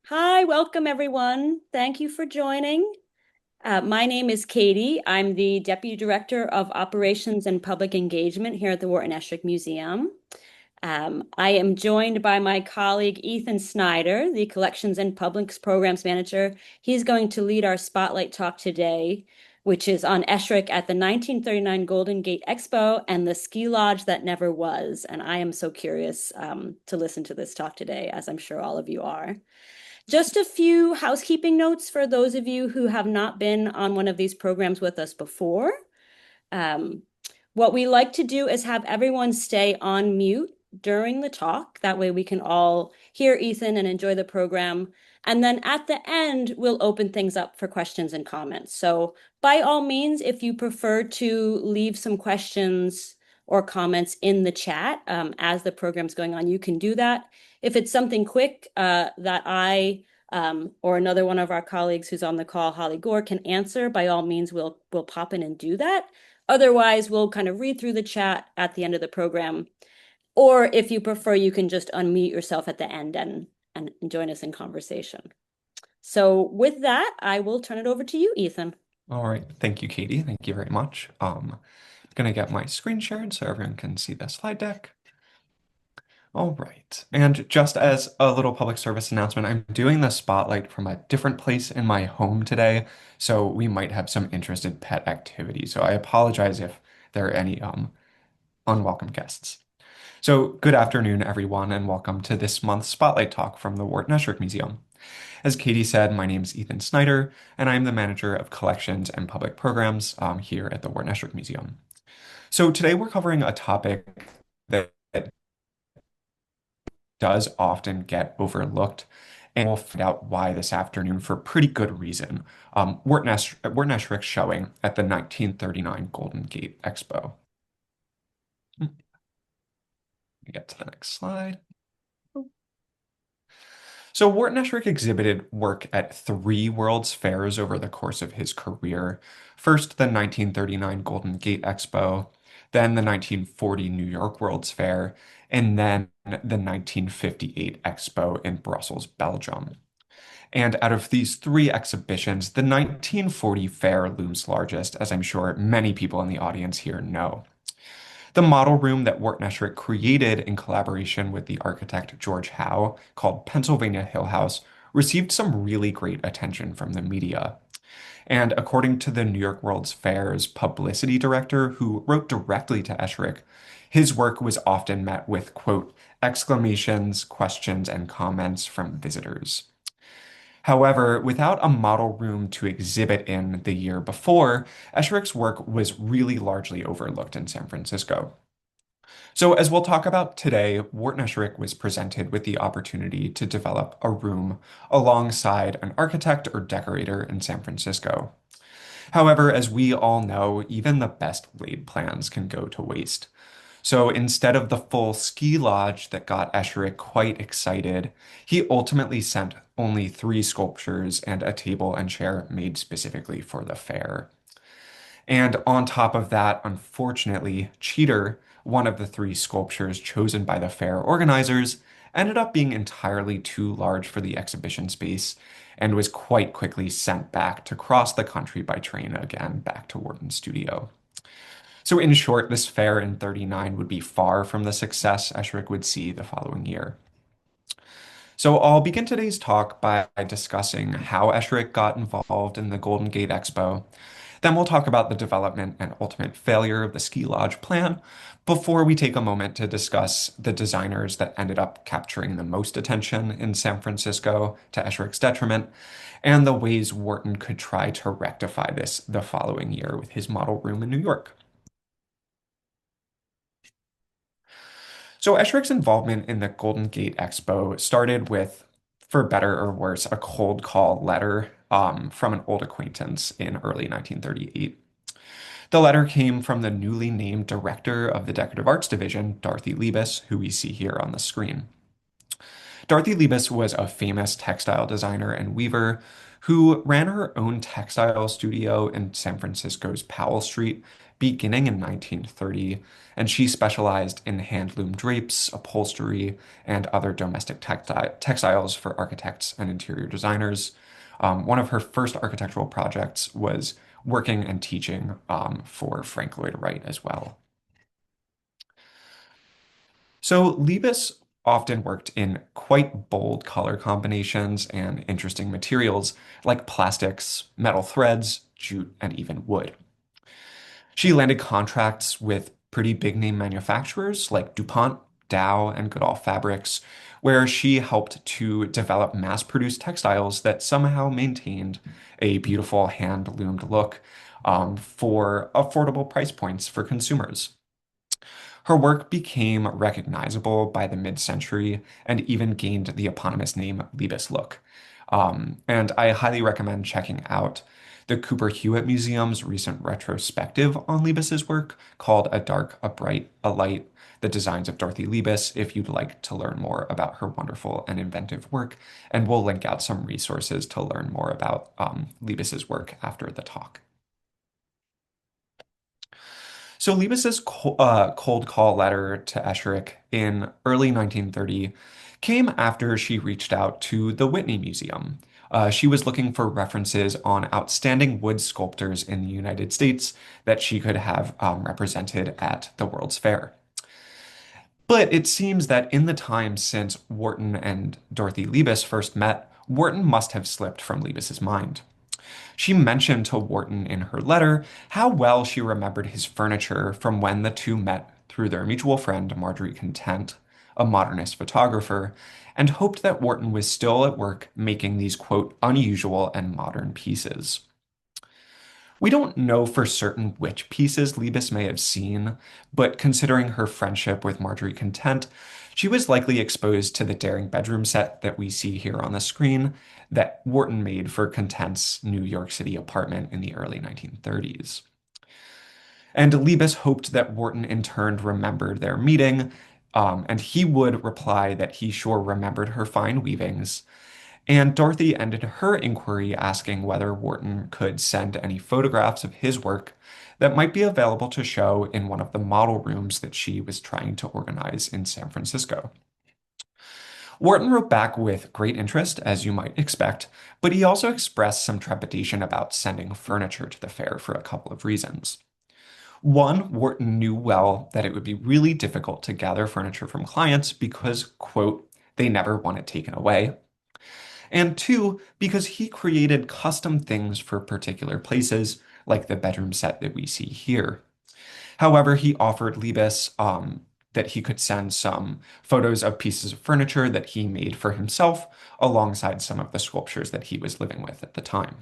Hi, welcome everyone. Thank you for joining. My name is Katie. I'm the Deputy Director of Operations and Public Engagement here at the Wharton Esherick Museum. I am joined by my colleague Ethan Snyder, the Collections and Public Programs Manager. He's going to lead our spotlight talk today, which is on Esherick at the 1939 Golden Gate Expo and the ski lodge that never was. And I am so curious to listen to this talk today, as I'm sure all of you are. Just a few housekeeping notes for those of you who have not been on one of these programs with us before. Um, what we like to do is have everyone stay on mute during the talk. That way we can all hear Ethan and enjoy the program. And then at the end, we'll open things up for questions and comments. So by all means, if you prefer to leave some questions or comments in the chat as the program's going on, you can do that. If it's something quick that I or another one of our colleagues who's on the call, Holly Gore, can answer, by all means, we'll pop in and do that. Otherwise, we'll kind of read through the chat at the end of the program. Or if you prefer, you can just unmute yourself at the end and join us in conversation. So with that, I will turn it over to you, Ethan. All right, thank you, Katie. Thank you very much. I'm gonna get my screen shared so everyone can see the slide deck. All right, and just as a little public service announcement, I'm doing the spotlight from a different place in my home today, so we might have some interested pet activity. So I apologize if there are any unwelcome guests. So good afternoon, everyone, and welcome to this month's Spotlight Talk from the Wharton Esherick Museum. As Katie said, my name is Ethan Snyder, and I'm the manager of collections and public programs here at the Wharton Esherick Museum. So today we're covering a topic that does often get overlooked, and we'll find out why this afternoon for pretty good reason. Wharton Esherick showing at the 1939 Golden Gate Expo. Let me get to the next slide. So Wharton Esherick exhibited work at three World's Fairs over the course of his career. First, the 1939 Golden Gate Expo, then the 1940 New York World's Fair, and then the 1958 Expo in Brussels, Belgium. And out of these three exhibitions, the 1940 fair looms largest, as I'm sure many people in the audience here know. The model room that Wharton Esherick created in collaboration with the architect George Howe, called Pennsylvania Hill House, received some really great attention from the media. And according to the New York World's Fair's publicity director, who wrote directly to Esherick, his work was often met with, quote, exclamations, questions, and comments from visitors. However, without a model room to exhibit in the year before, Esherick's work was really largely overlooked in San Francisco. So, as we'll talk about today, Wharton Esherick was presented with the opportunity to develop a room alongside an architect or decorator in San Francisco. However, as we all know, even the best laid plans can go to waste. So instead of the full ski lodge that got Esherick quite excited, he ultimately sent only three sculptures and a table and chair made specifically for the fair. And on top of that, unfortunately, Cheater, one of the three sculptures chosen by the fair organizers, ended up being entirely too large for the exhibition space and was quite quickly sent back to cross the country by train again back to Wharton Studio. So in short, this fair in 39 would be far from the success Esherick would see the following year. So I'll begin today's talk by discussing how Esherick got involved in the Golden Gate Expo. Then we'll talk about the development and ultimate failure of the ski lodge plan before we take a moment to discuss the designers that ended up capturing the most attention in San Francisco to Esherick's detriment and the ways Wharton could try to rectify this the following year with his model room in New York. So Esherick's involvement in the Golden Gate Expo started with, for better or worse, a cold call letter from an old acquaintance in early 1938. The letter came from the newly named director of the Decorative Arts Division, Dorothy Liebes, who we see here on the screen. Dorothy Liebes was a famous textile designer and weaver who ran her own textile studio in San Francisco's Powell Street beginning in 1930, and she specialized in handloom drapes, upholstery, and other domestic textiles for architects and interior designers. One of her first architectural projects was working and teaching for Frank Lloyd Wright as well. So Liebes often worked in quite bold color combinations and interesting materials like plastics, metal threads, jute, and even wood. She landed contracts with pretty big name manufacturers like DuPont, Dow, and Goodall Fabrics, where she helped to develop mass-produced textiles that somehow maintained a beautiful hand-loomed look for affordable price points for consumers. Her work became recognizable by the mid-century and even gained the eponymous name Liebes look. And I highly recommend checking out the Cooper Hewitt Museum's recent retrospective on Liebes's work called A Dark, a Bright, a Light, The Designs of Dorothy Liebes, if you'd like to learn more about her wonderful and inventive work. And we'll link out some resources to learn more about Liebes's work after the talk. So Liebes's cold call letter to Esherick in early 1930 came after she reached out to the Whitney Museum. She was looking for references on outstanding wood sculptors in the United States that she could have represented at the World's Fair. But it seems that in the time since Wharton and Dorothy Liebes first met, Wharton must have slipped from Liebes's mind. She mentioned to Wharton in her letter how well she remembered his furniture from when the two met through their mutual friend Marjorie Content, a modernist photographer, and hoped that Wharton was still at work making these, quote, unusual and modern pieces. We don't know for certain which pieces Liebes may have seen, but considering her friendship with Marjorie Content, she was likely exposed to the daring bedroom set that we see here on the screen that Wharton made for Content's New York City apartment in the early 1930s. And Liebes hoped that Wharton in turn remembered their meeting, and he would reply that he sure remembered her fine weavings, and Dorothy ended her inquiry asking whether Wharton could send any photographs of his work that might be available to show in one of the model rooms that she was trying to organize in San Francisco. Wharton wrote back with great interest, as you might expect, but he also expressed some trepidation about sending furniture to the fair for a couple of reasons. One, Wharton knew well that it would be really difficult to gather furniture from clients because, quote, they never want it taken away, and two, because he created custom things for particular places, like the bedroom set that we see here. However, he offered Liebes that he could send some photos of pieces of furniture that he made for himself, alongside some of the sculptures that he was living with at the time.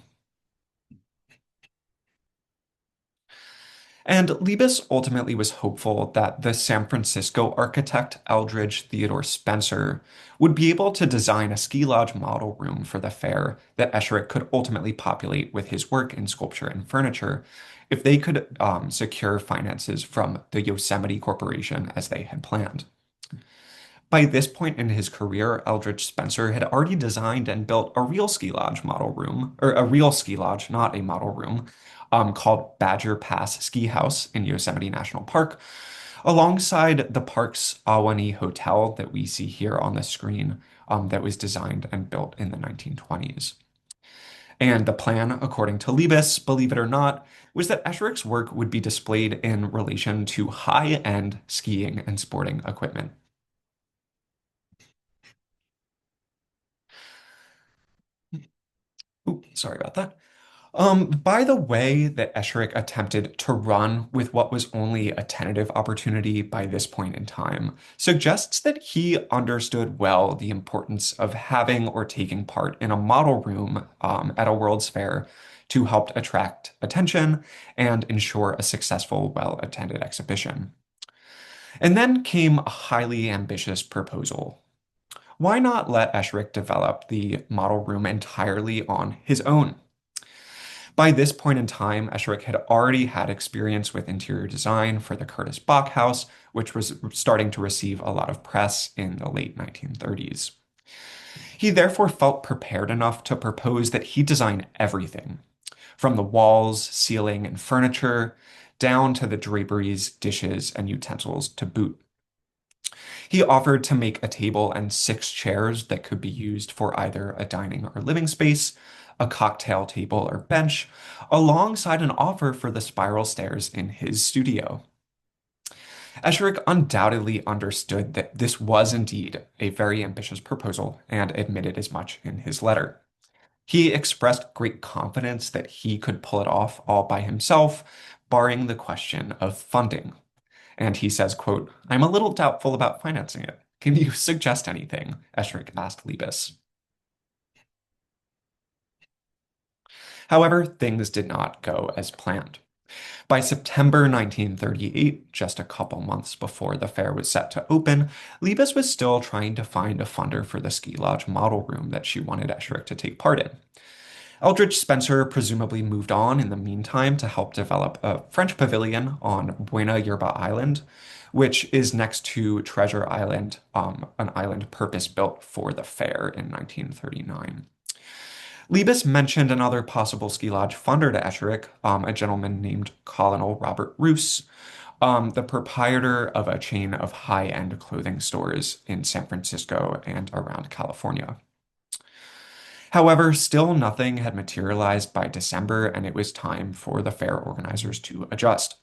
And Liebes ultimately was hopeful that the San Francisco architect Eldridge Theodore Spencer would be able to design a ski lodge model room for the fair that Esherick could ultimately populate with his work in sculpture and furniture if they could secure finances from the Yosemite Corporation as they had planned. By this point in his career, Eldridge Spencer had already designed and built a real ski lodge model room, or a real ski lodge, not a model room, called Badger Pass Ski House in Yosemite National Park, alongside the park's Ahwahnee Hotel that we see here on the screen, that was designed and built in the 1920s. And the plan, according to Liebes, believe it or not, was that Esherick's work would be displayed in relation to high-end skiing and sporting equipment. Ooh, sorry about that. By the way that Esherick attempted to run with what was only a tentative opportunity by this point in time suggests that he understood well the importance of having or taking part in a model room at a World's Fair to help attract attention and ensure a successful, well-attended exhibition. And then came a highly ambitious proposal. Why not let Esherick develop the model room entirely on his own? By this point in time, Esherick had already had experience with interior design for the Curtis Bach House, which was starting to receive a lot of press in the late 1930s. He therefore felt prepared enough to propose that he design everything, from the walls, ceiling, and furniture, down to the draperies, dishes, and utensils to boot. He offered to make a table and 6 chairs that could be used for either a dining or living space, a cocktail table or bench, alongside an offer for the spiral stairs in his studio. Esherick undoubtedly understood that this was indeed a very ambitious proposal and admitted as much in his letter. He expressed great confidence that he could pull it off all by himself, barring the question of funding. And he says, quote, "I'm a little doubtful about financing it. Can you suggest anything?" Esherick asked Liebes. However, things did not go as planned. By September 1938, just a couple months before the fair was set to open, Liebes was still trying to find a funder for the ski lodge model room that she wanted Esherick to take part in. Eldridge Spencer presumably moved on in the meantime to help develop a French pavilion on Buena Yerba Island, which is next to Treasure Island, an island purpose-built for the fair in 1939. Liebes mentioned another possible ski lodge funder to Esherick, a gentleman named Colonel Robert Roos, the proprietor of a chain of high-end clothing stores in San Francisco and around California. However, still nothing had materialized by December, and it was time for the fair organizers to adjust.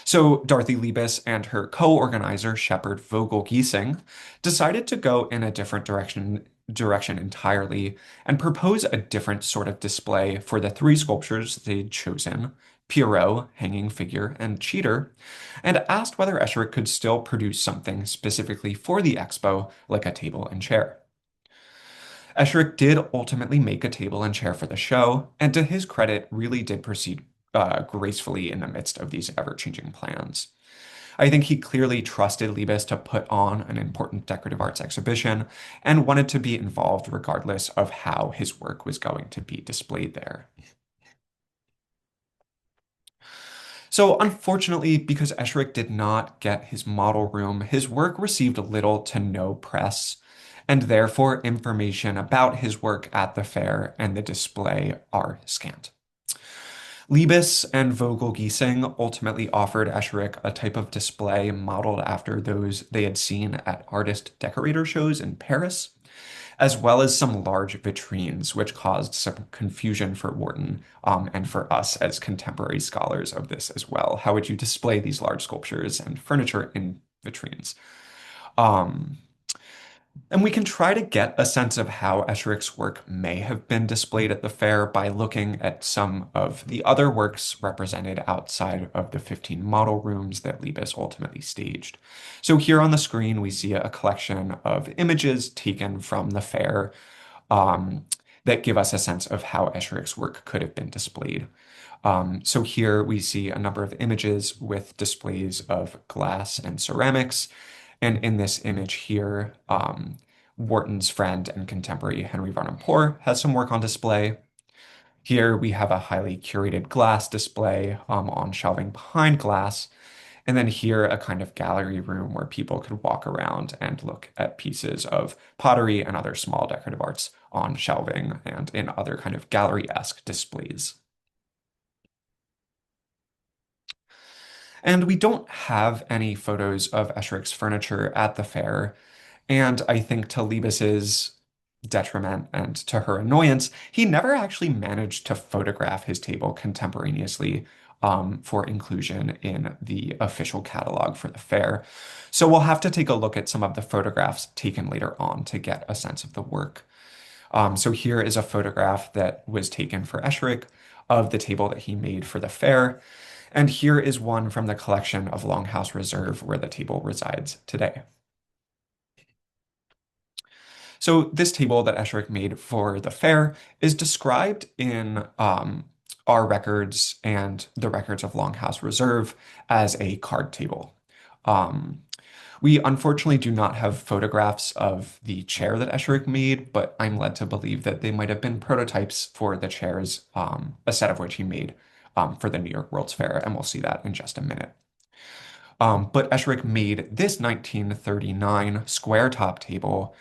So Dorothy Liebes and her co-organizer, Shepard Vogel Giesing, decided to go in a different direction entirely and propose a different sort of display for the 3 sculptures they'd chosen, Pierrot, hanging figure, and Cheater, and asked whether Esherick could still produce something specifically for the expo, like a table and chair. Esherick did ultimately make a table and chair for the show, and to his credit, really did proceed gracefully in the midst of these ever-changing plans. I think he clearly trusted Liebes to put on an important decorative arts exhibition and wanted to be involved regardless of how his work was going to be displayed there. So, unfortunately, because Esherick did not get his model room, his work received little to no press, and therefore information about his work at the fair and the display are scant. Liebes and Vogel Giesing ultimately offered Esherick a type of display modeled after those they had seen at artist decorator shows in Paris, as well as some large vitrines, which caused some confusion for Wharton, and for us as contemporary scholars of this as well. How would you display these large sculptures and furniture in vitrines? Um, and we can try to get a sense of how Esherick's work may have been displayed at the fair by looking at some of the other works represented outside of the 15 model rooms that Liebes ultimately staged. So here on the screen, we see a collection of images taken from the fair, that give us a sense of how Esherick's work could have been displayed. So here we see a number of images with displays of glass and ceramics. And in this image here, Wharton's friend and contemporary Henry Varnum Poor has some work on display. Here we have a highly curated glass display on shelving behind glass. And then here, a kind of gallery room where people could walk around and look at pieces of pottery and other small decorative arts on shelving and in other kind of gallery-esque displays. And we don't have any photos of Esherick's furniture at the fair. And I think to Liebes's detriment and to her annoyance, he never actually managed to photograph his table contemporaneously for inclusion in the official catalog for the fair. So we'll have to take a look at some of the photographs taken later on to get a sense of the work. So here is a photograph that was taken for Esherick of the table that he made for the fair. And here is one from the collection of Longhouse Reserve where the table resides today. So this table that Esherick made for the fair is described in our records and the records of Longhouse Reserve as a card table. Um, we unfortunately do not have photographs of the chair that Esherick made, but I'm led to believe that they might have been prototypes for the chairs, a set of which he made for the New York World's Fair, and we'll see that in just a minute. But Esherick made this 1939 square top table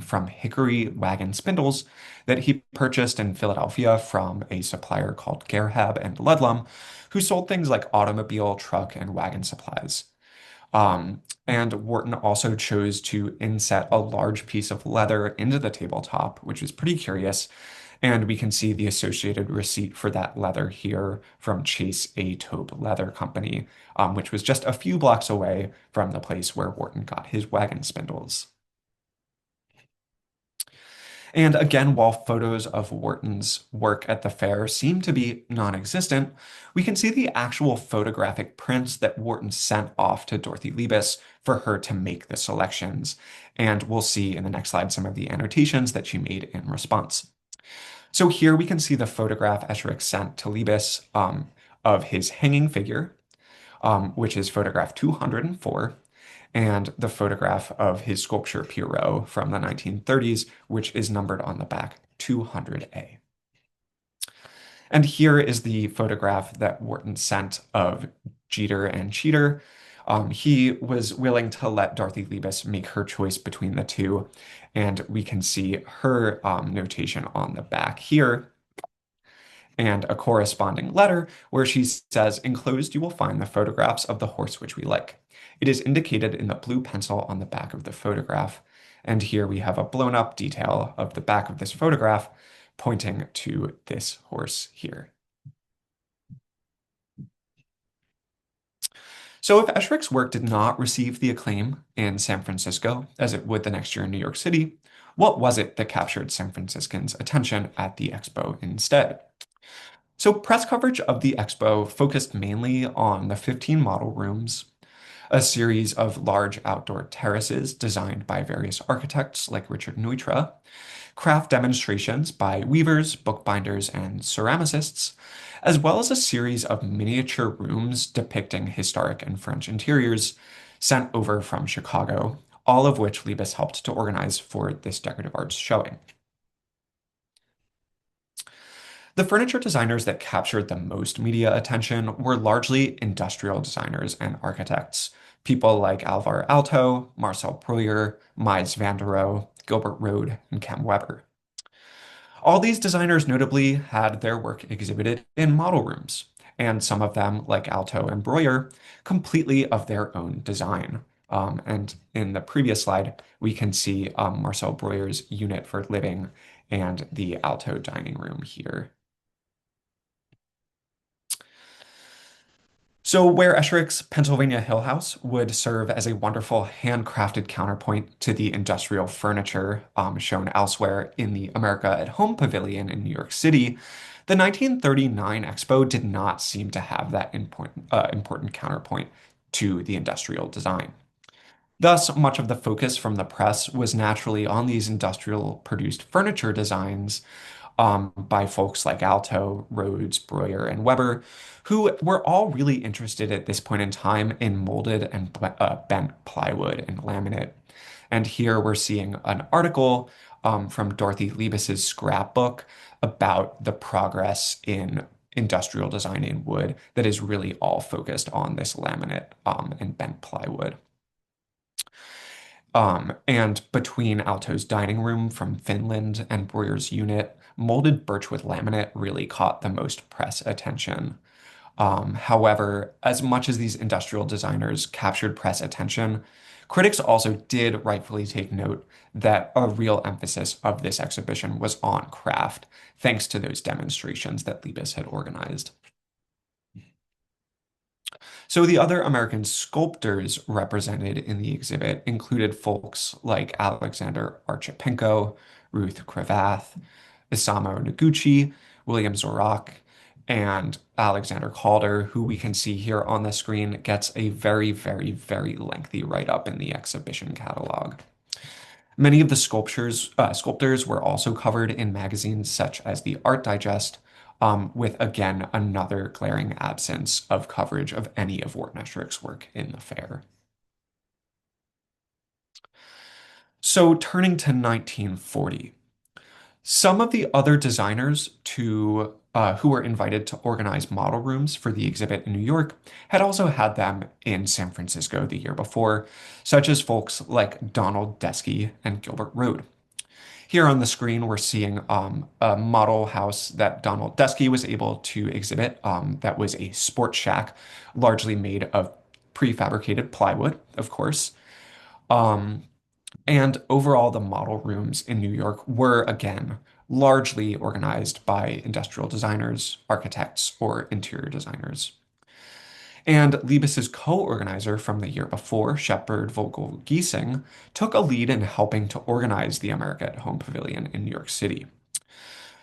from hickory wagon spindles that he purchased in Philadelphia from a supplier called Gerhab and Ludlum, who sold things like automobile, truck, and wagon supplies. And Wharton also chose to inset a large piece of leather into the tabletop, which is pretty curious. And we can see the associated receipt for that leather here from Chase A. Tobe Leather Company, which was just a few blocks away from the place where Wharton got his wagon spindles. And again, while photos of Wharton's work at the fair seem to be non-existent, we can see the actual photographic prints that Wharton sent off to Dorothy Liebes for her to make the selections. And we'll see in the next slide some of the annotations that she made in response. So here we can see the photograph Esherick sent to Liebes of his hanging figure, which is photograph 204, and the photograph of his sculpture Pierrot from the 1930s, which is numbered on the back 200A. And here is the photograph that Wharton sent of Jeter and Cheater. He was willing to let Dorothy Liebes make her choice between the two, and we can see her notation on the back here and a corresponding letter where she says, "Enclosed you will find the photographs of the horse which we like. It is indicated in the blue pencil on the back of the photograph." And here we have a blown up detail of the back of this photograph pointing to this horse here. So if Esherick's work did not receive the acclaim in San Francisco as it would the next year in New York City, what was it that captured San Franciscans' attention at the Expo instead? So press coverage of the Expo focused mainly on the 15 model rooms, a series of large outdoor terraces designed by various architects like Richard Neutra, craft demonstrations by weavers, bookbinders, and ceramicists, as well as a series of miniature rooms depicting historic and French interiors sent over from Chicago, all of which Liebes helped to organize for this decorative arts showing. The furniture designers that captured the most media attention were largely industrial designers and architects, people like Alvar Aalto, Marcel Breuer, Mies van der Rohe, Gilbert Rode, and Kem Weber. All these designers notably had their work exhibited in model rooms, and some of them, like Aalto and Breuer, completely of their own design. And in the previous slide, we can see Marcel Breuer's unit for living and the Aalto dining room here. So, where Esherick's Pennsylvania Hill House would serve as a wonderful handcrafted counterpoint to the industrial furniture shown elsewhere in the America at Home Pavilion in New York City, the 1939 Expo did not seem to have that important counterpoint to the industrial design. Thus, much of the focus from the press was naturally on these industrial produced furniture designs by folks like Aalto, Rhodes, Breuer, and Weber, who were all really interested at this point in time in molded and bent plywood and laminate. And here we're seeing an article from Dorothy Liebes's scrapbook about the progress in industrial design in wood that is really all focused on this laminate and bent plywood. And between Aalto's dining room from Finland and Breuer's unit, molded birchwood laminate really caught the most press attention. However, as much as these industrial designers captured press attention, critics also did rightfully take note that a real emphasis of this exhibition was on craft, thanks to those demonstrations that Liebes had organized. So the other American sculptors represented in the exhibit included folks like Alexander Archipenko, Ruth Cravath, Isamu Noguchi, William Zorach, and Alexander Calder, who we can see here on the screen gets a very, very, very lengthy write-up in the exhibition catalog. Many of the sculptors were also covered in magazines such as the Art Digest, with again another glaring absence of coverage of any of Wharton Esherick's work in the fair. So turning to 1940, some of the other designers who were invited to organize model rooms for the exhibit in New York had also had them in San Francisco the year before, such as folks like Donald Deskey and Gilbert Rode. Here on the screen, we're seeing a model house that Donald Deskey was able to exhibit that was a sports shack, largely made of prefabricated plywood, of course. Um, and overall, the model rooms in New York were, again, largely organized by industrial designers, architects, or interior designers. And Liebes's co-organizer from the year before, Shepard Vogel Giesing, took a lead in helping to organize the America at Home Pavilion in New York City.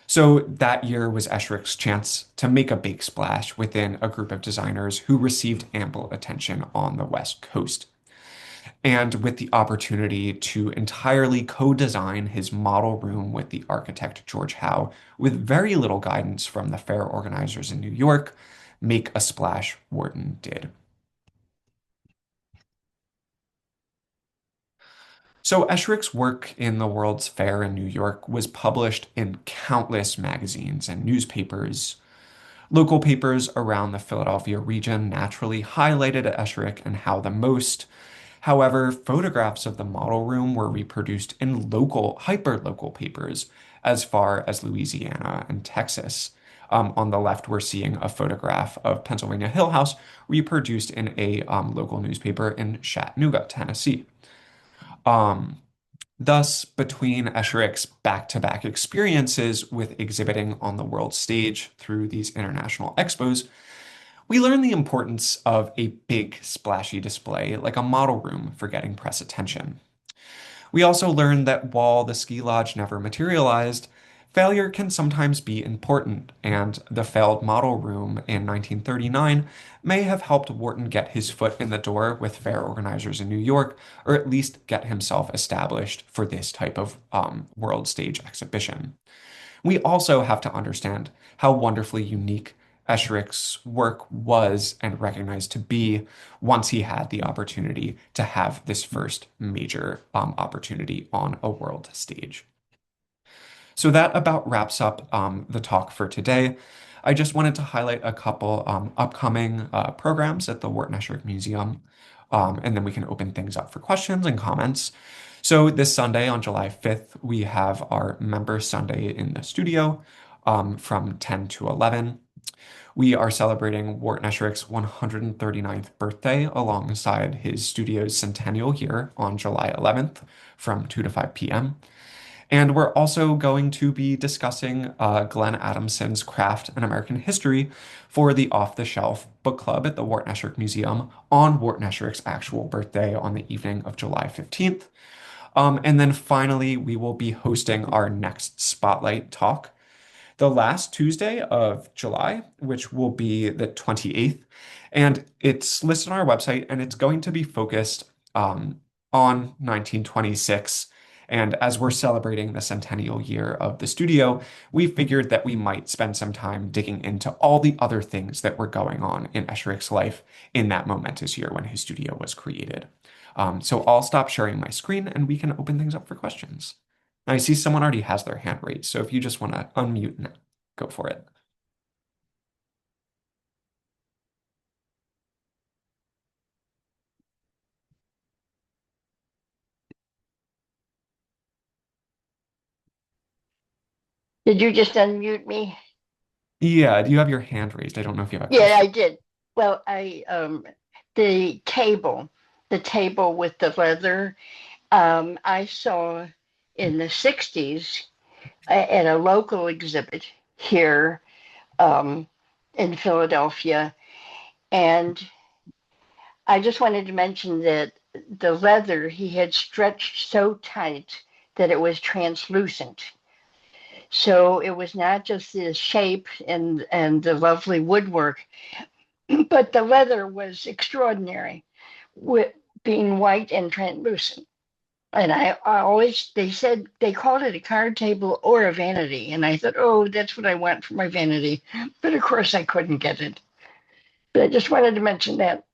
So that year was Esherick's chance to make a big splash within a group of designers who received ample attention on the West Coast. And with the opportunity to entirely co-design his model room with the architect George Howe, with very little guidance from the fair organizers in New York, make a splash Wharton did. So Esherick's work in the World's Fair in New York was published in countless magazines and newspapers. Local papers around the Philadelphia region naturally highlighted Esherick and Howe the most. However, photographs of the model room were reproduced in local, hyper-local papers as far as Louisiana and Texas. On the left, we're seeing a photograph of Pennsylvania Hill House reproduced in a local newspaper in Chattanooga, Tennessee. Um, Thus, between Esherick's back-to-back experiences with exhibiting on the world stage through these international expos, we learn the importance of a big, splashy display like a model room for getting press attention. We also learned that while the ski lodge never materialized, failure can sometimes be important, and the failed model room in 1939 may have helped Wharton get his foot in the door with fair organizers in New York, or at least get himself established for this type of world stage exhibition. We also have to understand how wonderfully unique Esherick's work was and recognized to be once he had the opportunity to have this first major opportunity on a world stage. So that about wraps up the talk for today. I just wanted to highlight a couple upcoming programs at the Wharton Esherick Museum, and then we can open things up for questions and comments. So this Sunday on July 5th, we have our Member Sunday in the studio from 10 to 11. We are celebrating Wharton Esherick's 139th birthday alongside his studio's centennial year on July 11th from 2 to 5 p.m. And we're also going to be discussing Glenn Adamson's Craft and American History for the off-the-shelf book club at the Wharton Esherick Museum on Wharton Esherick's actual birthday on the evening of July 15th. And then finally, we will be hosting our next Spotlight talk the last Tuesday of July, which will be the 28th. And it's listed on our website, and it's going to be focused on 1926. And as we're celebrating the centennial year of the studio, we figured that we might spend some time digging into all the other things that were going on in Esherick's life in that momentous year when his studio was created. So I'll stop sharing my screen and we can open things up for questions. I see someone already has their hand raised, so if you just want to unmute and go for it. Did you just unmute me? Yeah, do you have your hand raised? I don't know if you have a Yeah, question. I did. Well, I the table with the leather, I saw in the 60s at a local exhibit here um, in Philadelphia. And I just wanted to mention that the leather he had stretched so tight that it was translucent. So it was not just the shape and the lovely woodwork, but the leather was extraordinary, with being white and translucent. And I always, they said they called it a card table or a vanity. And I thought, oh, that's what I want for my vanity. But of course, I couldn't get it. But I just wanted to mention that.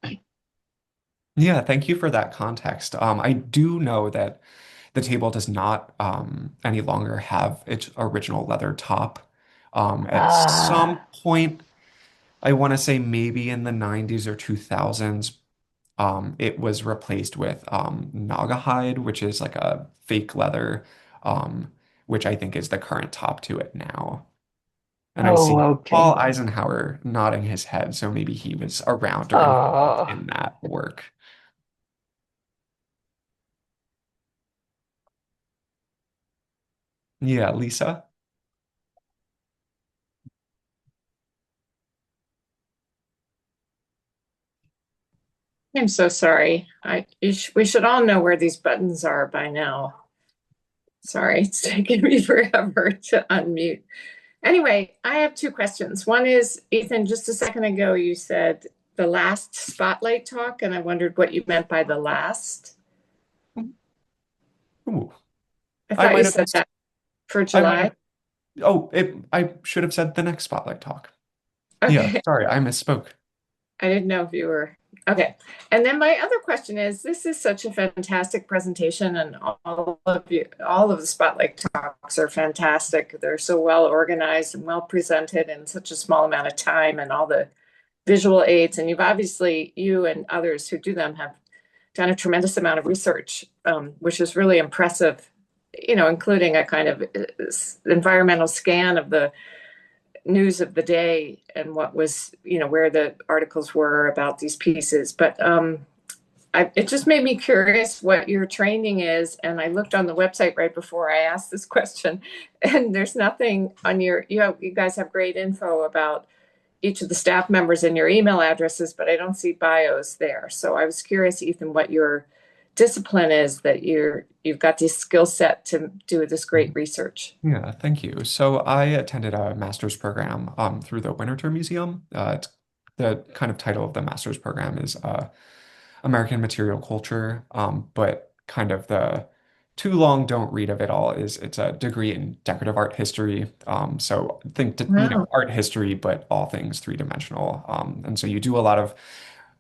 Yeah, thank you for that context. I do know that the table does not any longer have its original leather top. At some Ah, point, I want to say maybe in the 90s or 2000s, it was replaced with Naugahyde, which is like a fake leather, um, which I think is the current top to it now. And I Oh, see Paul okay. Eisenhower nodding his head, so maybe he was around or involved Oh, in that work. Yeah, Lisa? I'm so sorry. We should all know where these buttons are by now. Sorry, it's taken me forever to unmute. Anyway, I have two questions. One is, Ethan, just a second ago, you said the last spotlight talk, and I wondered what you meant by the last. Ooh, I I thought you might have said missed. that for I might July. have. I should have said the next spotlight talk. Yeah, Okay. sorry, I misspoke. I didn't know if you were okay. And then my other question is, this is such a fantastic presentation, and all of the spotlight talks are fantastic. They're so well organized and well presented in such a small amount of time, and all the visual aids. And you and others who do them have done a tremendous amount of research, which is really impressive. Including a kind of environmental scan of the news of the day and what was, where the articles were about these pieces. But it just made me curious what your training is. And I looked on the website right before I asked this question, and there's nothing on you guys have great info about each of the staff members and your email addresses, but I don't see bios there. So I was curious, Ethan, what your discipline is that you've got this skill set to do this great research. Yeah, thank you. So I attended a master's program through the Wharton Museum. It's the kind of title of the master's program is American Material Culture, but kind of the too long don't read of it all is it's a degree in decorative art history. So Wow. art history, but all things three-dimensional. And so you do a lot of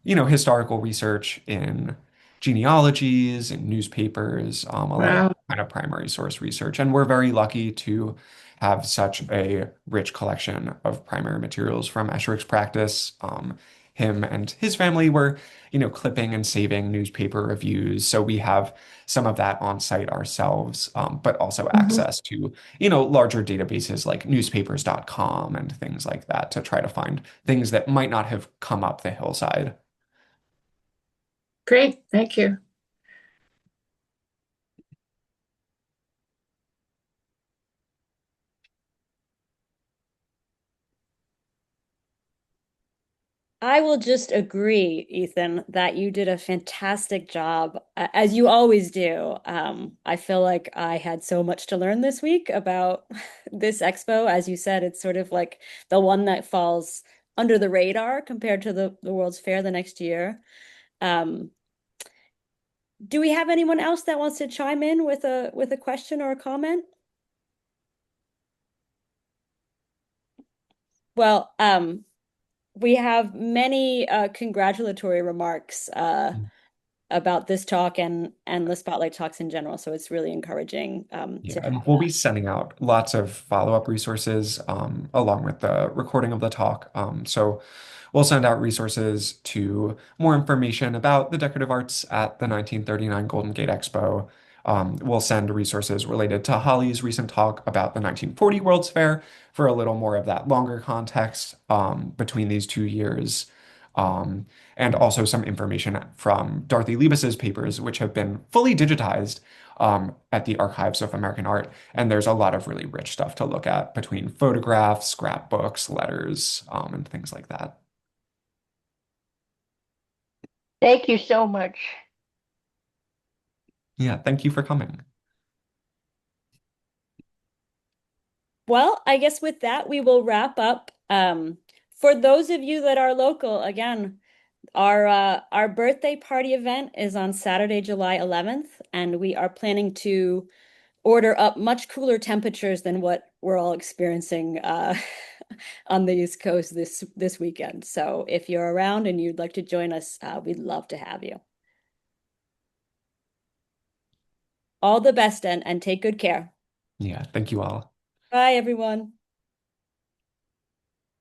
historical research in genealogies and newspapers, a lot of Wow. kind of primary source research. And we're very lucky to have such a rich collection of primary materials from Esherick's practice. Him and his family were, clipping and saving newspaper reviews. So we have some of that on site ourselves, but also Mhm. access to, larger databases like newspapers.com and things like that to try to find things that might not have come up the hillside. Great. Thank you. I will just agree, Ethan, that you did a fantastic job, as you always do. I feel like I had so much to learn this week about this expo. As you said, it's sort of like the one that falls under the radar compared to the World's Fair the next year. Um, do we have anyone else that wants to chime in with a question or a comment? Well, we have many congratulatory remarks about this talk and the spotlight talks in general. So it's really encouraging Yeah, to and have we'll that. be sending out lots of follow-up resources along with the recording of the talk. So we'll send out resources to more information about the decorative arts at the 1939 Golden Gate Expo. We'll send resources related to Holly's recent talk about the 1940 World's Fair for a little more of that longer context between these 2 years. Um, and also some information from Dorothy Liebes's papers, which have been fully digitized at the Archives of American Art. And there's a lot of really rich stuff to look at between photographs, scrapbooks, letters, and things like that. thank you so much. Yeah, thank you for coming. Well, I guess with that, we will wrap up. For those of you that are local, again, our birthday party event is on Saturday, July 11th, and we are planning to order up much cooler temperatures than what we're all experiencing on the East Coast this weekend. So if you're around and you'd like to join us, we'd love to have you. All the best and take good care. Yeah, thank you all. Bye, everyone.